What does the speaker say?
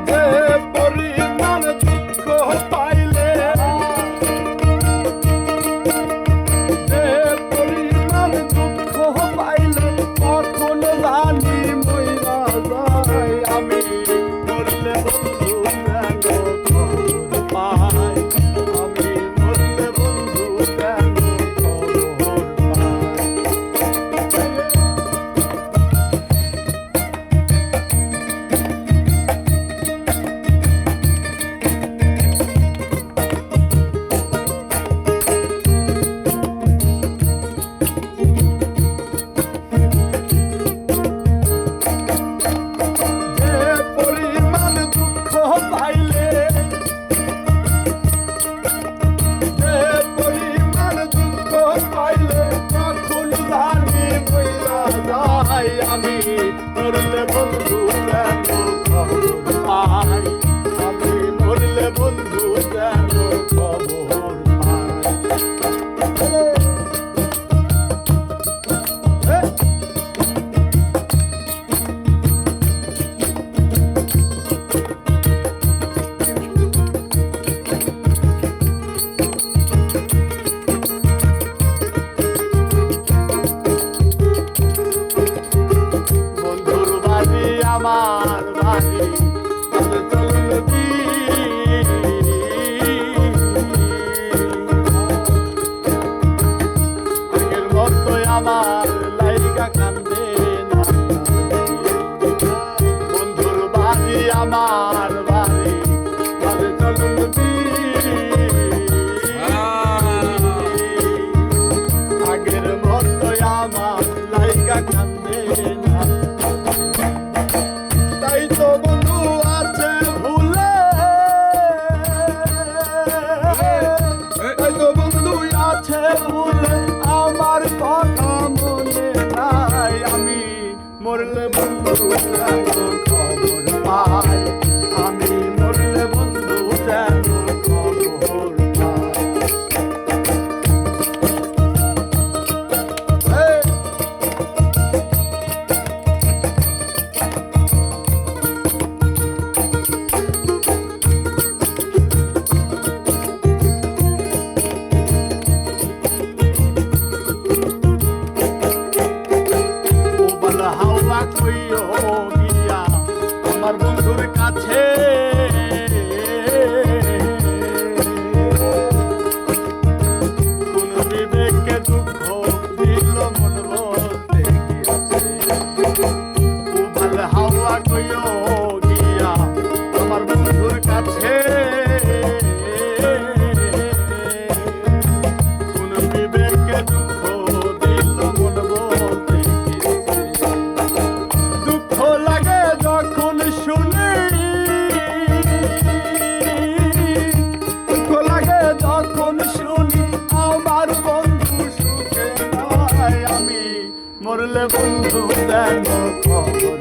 যে পরিমাণ দুঃখ পাইলে, যে পরিমাণ দুঃখ পাইলে কখন জানি মইরা যায়। আমি মরলে বন্ধু যেন খবর পাই, আমি মরলে বন্ধু যেন খবর পাই। আমি মরলে বন্ধু যেন খবর পাই, আমি মরলে বন্ধু যেন খবর পাই। আমার বাড়ি চলবি আগের মতোই আমার লাইগা কান্দে না। বন্ধুর বাড়ি আমার বাড়ি চলবি আগের মতোই আমার লাইগা কান্দে না। তাই তো বন্ধু আছে ভুলে, তাই তো বন্ধু আছে ভুলে আমার কথা মনে নাই। আমি মরলে বন্ধু যেন খবর পাই, আমি মরলে বন্ধু যেন খবর পাই। হাওয়া কইও গিয়া আমার বন্ধুর কাছে, কোন বিবেকে দুঃখ দিল মন বলতে গিয়াছে। হাওয়া কইও গিয়া আমার বন্ধুর কাছে, কোন বিবেকে দুঃখ দিল মন বলতে শুনি, দুঃখ লাগে যখন শুনি আমার বন্ধু সুখে নাই। আমি মরলে বন্ধু যেন খবর